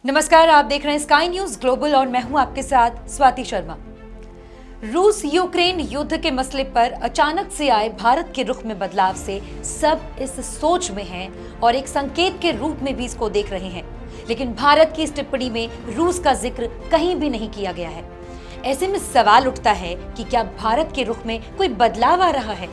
नमस्कार, आप देख रहे हैं स्काई न्यूज ग्लोबल और मैं हूं आपके साथ स्वाति शर्मा। रूस यूक्रेन युद्ध के मसले पर अचानक से आए भारत के रुख में बदलाव से सब इस सोच में हैं और एक संकेत के रूप में भी इसको देख रहे हैं, लेकिन भारत की इस टिप्पणी में रूस का जिक्र कहीं भी नहीं किया गया है। ऐसे में सवाल उठता है कि क्या भारत के रुख में कोई बदलाव आ रहा है।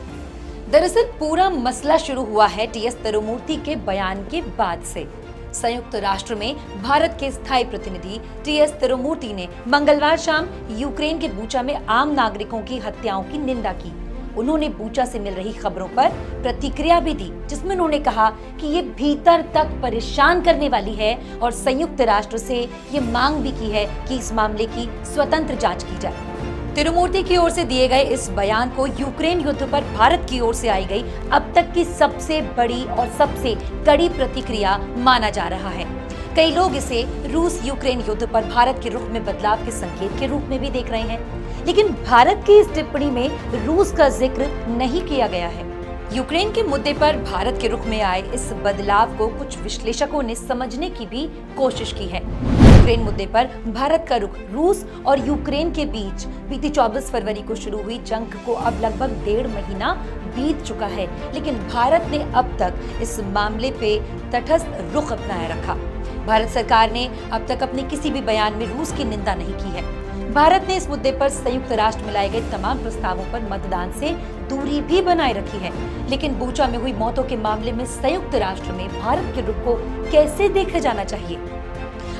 दरअसल पूरा मसला शुरू हुआ है टीएस तिरुमूर्ति के बयान के बाद से। संयुक्त राष्ट्र में भारत के स्थायी प्रतिनिधि टीएस तिरुमूर्ति ने मंगलवार शाम यूक्रेन के बूचा में आम नागरिकों की हत्याओं की निंदा की। उन्होंने बूचा से मिल रही खबरों पर प्रतिक्रिया भी दी, जिसमें उन्होंने कहा कि ये भीतर तक परेशान करने वाली है और संयुक्त राष्ट्र से ये मांग भी की है कि इस मामले की स्वतंत्र जांच की जाए। तिरुमूर्ति की ओर से दिए गए इस बयान को यूक्रेन युद्ध पर भारत की ओर से आई गई अब तक की सबसे बड़ी और सबसे कड़ी प्रतिक्रिया माना जा रहा है। कई लोग इसे रूस यूक्रेन युद्ध पर भारत के रुख में बदलाव के संकेत के रूप में भी देख रहे हैं, लेकिन भारत की इस टिप्पणी में रूस का जिक्र नहीं किया गया है। यूक्रेन के मुद्दे पर भारत के रुख में आए इस बदलाव को कुछ विश्लेषकों ने समझने की भी कोशिश की है। यूक्रेन मुद्दे पर भारत का रुख रूस और यूक्रेन के बीच बीती 24 फरवरी को शुरू हुई जंग को अब लगभग 1.5 महीना बीत चुका है, लेकिन भारत ने अब तक इस मामले पे तटस्थ रुख अपनाए रखा। भारत सरकार ने अब तक अपने किसी भी बयान में रूस की निंदा नहीं की है। भारत ने इस मुद्दे पर संयुक्त राष्ट्र में लाए गए तमाम प्रस्तावों पर मतदान से दूरी भी बनाए रखी है, लेकिन बूचा में हुई मौतों के मामले में संयुक्त राष्ट्र में भारत के रुख को कैसे देखा जाना चाहिए।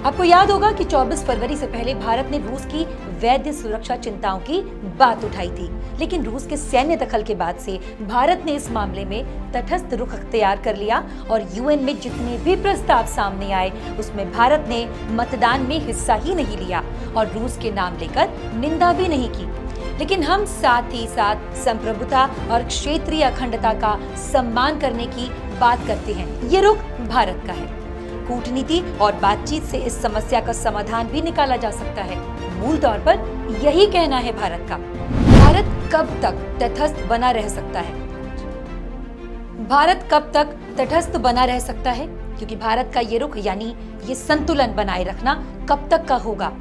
आपको याद होगा कि 24 फरवरी से पहले भारत ने रूस की वैध सुरक्षा चिंताओं की बात उठाई थी, लेकिन रूस के सैन्य दखल के बाद से भारत ने इस मामले में तटस्थ रुख अख्तियार कर लिया और यूएन में जितने भी प्रस्ताव सामने आए उसमें भारत ने मतदान में हिस्सा ही नहीं लिया और रूस के नाम लेकर निंदा भी नहीं की। लेकिन हम साथ ही साथ संप्रभुता और क्षेत्रीय अखंडता का सम्मान करने की बात करते हैं। ये रुख भारत का है। कूटनीति और बातचीत से इस समस्या का समाधान भी निकाला जा सकता है। मूल तौर पर यही कहना है भारत का। भारत कब तक तटस्थ बना रह सकता है? भारत कब तक तटस्थ बना रह सकता है, क्योंकि भारत का ये रुख यानी ये संतुलन बनाए रखना कब तक का होगा।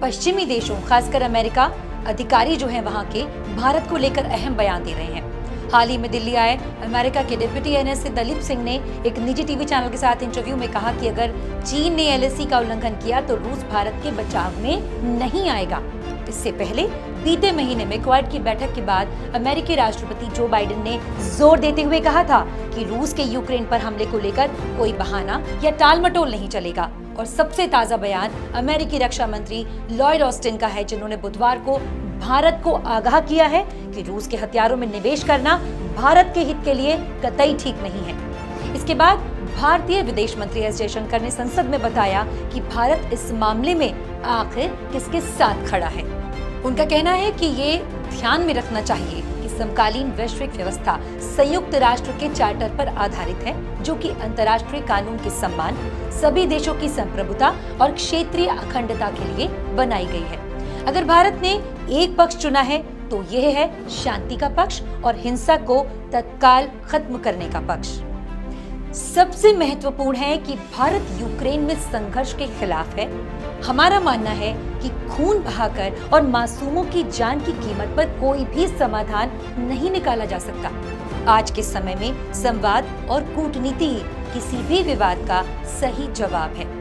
पश्चिमी देशों खासकर अमेरिका अधिकारी जो हैं वहां के भारत को लेकर अहम बयान दे रहे हैं। हाल ही में दिल्ली आए अमेरिका के डिप्टी एनएसए दलीप सिंह ने एक निजी टीवी चैनल के साथ इंटरव्यू में कहा कि अगर चीन ने एलएसी का उल्लंघन किया तो रूस भारत के बचाव में नहीं आएगा। इससे पहले बीते महीने में क्वाड की बैठक के बाद अमेरिकी राष्ट्रपति जो बाइडेन ने जोर देते हुए कहा था कि रूस के यूक्रेन पर हमले को लेकर कोई बहाना या टालमटोल नहीं चलेगा। और सबसे ताजा बयान अमेरिकी रक्षा मंत्री लॉयड ऑस्टिन का है, जिन्होंने बुधवार को भारत को आगाह किया है कि रूस के हथियारों में निवेश करना भारत के हित के लिए कतई ठीक नहीं है। इसके बाद भारतीय विदेश मंत्री एस जयशंकर ने संसद में बताया कि भारत इस मामले में आखिर किसके साथ खड़ा है। उनका कहना है कि ये ध्यान में रखना चाहिए कि समकालीन वैश्विक व्यवस्था संयुक्त राष्ट्र के चार्टर पर आधारित है, जो कि अंतर्राष्ट्रीय कानून के सम्मान, सभी देशों की संप्रभुता और क्षेत्रीय अखंडता के लिए बनाई गई है। अगर भारत ने एक पक्ष चुना है तो यह है शांति का पक्ष और हिंसा को तत्काल खत्म करने का पक्ष। सबसे महत्वपूर्ण है कि भारत यूक्रेन में संघर्ष के खिलाफ है। हमारा मानना है कि खून बहाकर और मासूमों की जान की कीमत पर कोई भी समाधान नहीं निकाला जा सकता। आज के समय में संवाद और कूटनीति ही किसी भी विवाद का सही जवाब है।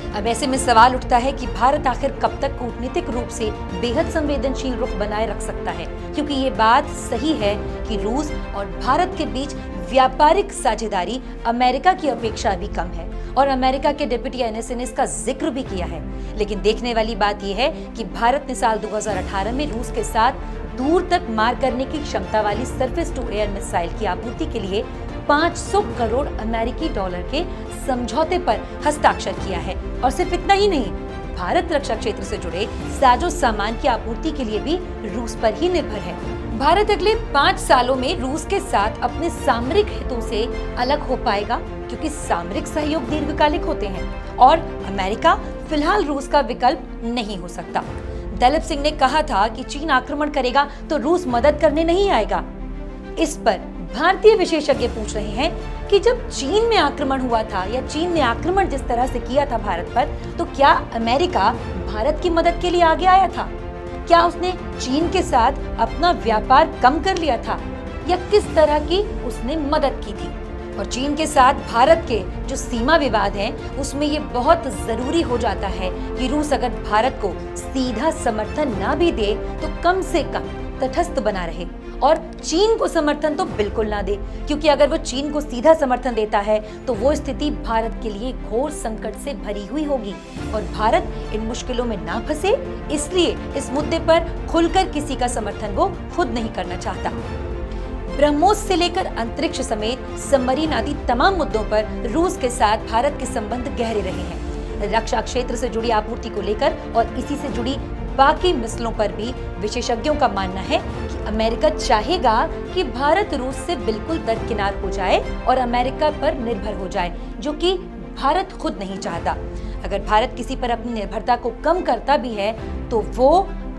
अब ऐसे में सवाल उठता है कि भारत आखिर कब तक कूटनीतिक रूप से बेहद संवेदनशील रुख बनाए रख सकता है, क्योंकि ये बात सही है कि रूस और भारत के बीच व्यापारिक साझेदारी अमेरिका की अपेक्षा भी कम है और अमेरिका के डिप्टी एनएसए ने इसका जिक्र भी किया है। लेकिन देखने वाली बात यह है कि भारत ने साल 2018 में रूस के साथ दूर तक मार करने की क्षमता वाली सरफेस टू एयर मिसाइल की आपूर्ति के लिए 500 करोड़ अमेरिकी डॉलर के समझौते पर हस्ताक्षर किया है। और सिर्फ इतना ही नहीं, भारत रक्षा क्षेत्र से जुड़े साजो सामान की आपूर्ति के लिए भी रूस पर ही निर्भर है। भारत अगले 5 सालों में रूस के साथ अपने सामरिक हितों से अलग हो पाएगा, क्योंकि सामरिक सहयोग दीर्घकालिक होते हैं और अमेरिका फिलहाल रूस का विकल्प नहीं हो सकता। दलीप सिंह ने कहा था कि चीन आक्रमण करेगा तो रूस मदद करने नहीं आएगा। इस पर भारतीय विशेषज्ञ पूछ रहे हैं कि जब चीन में आक्रमण हुआ था या चीन ने आक्रमण जिस तरह से किया था भारत पर, तो क्या अमेरिका भारत की मदद के लिए आगे आया था? क्या उसने चीन के साथ अपना व्यापार कम कर लिया था या किस तरह की उसने मदद की थी? और चीन के साथ भारत के जो सीमा विवाद हैं, उसमें ये बहुत जरूरी हो जाता है कि रूस अगर भारत को सीधा समर्थन ना भी दे तो कम से कम तटस्थ बना रहे और चीन को समर्थन तो बिल्कुल ना दे, क्योंकि अगर वो चीन को सीधा समर्थन देता है तो वो स्थिति भारत के लिए घोर संकट से भरी हुई होगी और भारत इन मुश्किलों में ना फंसे, इसलिए इस मुद्दे पर खुलकर किसी का समर्थन वो खुद नहीं करना चाहता। ब्रह्मोस से लेकर अंतरिक्ष समेत सबमरीन आदि तमाम मुद्दों पर रूस के साथ भारत के संबंध गहरे रहे हैं। रक्षा क्षेत्र से जुड़ी आपूर्ति को लेकर और इसी से जुड़ी बाकी मिसलों पर भी विशेषज्ञों का मानना है कि अमेरिका चाहेगा कि भारत रूस से बिल्कुल दरकिनार हो जाए और अमेरिका पर निर्भर हो जाए, जो कि भारत खुद नहीं चाहता। अगर भारत किसी पर अपनी निर्भरता को कम करता भी है तो वो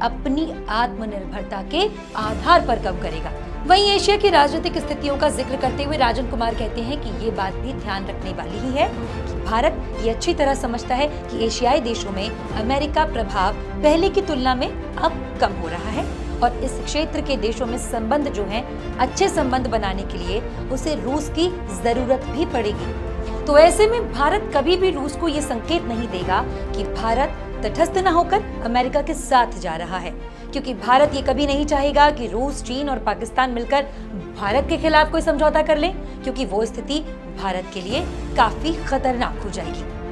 अपनी आत्मनिर्भरता के आधार पर कम करेगा। वहीं एशिया की राजनीतिक स्थितियों का जिक्र करते हुए राजन कुमार कहते हैं कि ये बात भी ध्यान रखने वाली ही है कि भारत ये अच्छी तरह समझता है कि एशियाई देशों में अमेरिका प्रभाव पहले की तुलना में अब कम हो रहा है और इस क्षेत्र के देशों में संबंध जो हैं, अच्छे संबंध बनाने के लिए उसे रूस की जरूरत भी पड़ेगी। तो ऐसे में भारत कभी भी रूस को ये संकेत नहीं देगा कि भारत तटस्थ न होकर अमेरिका के साथ जा रहा है, क्योंकि भारत ये कभी नहीं चाहेगा कि रूस, चीन और पाकिस्तान मिलकर भारत के खिलाफ कोई समझौता कर ले, क्योंकि वो स्थिति भारत के लिए काफी खतरनाक हो जाएगी।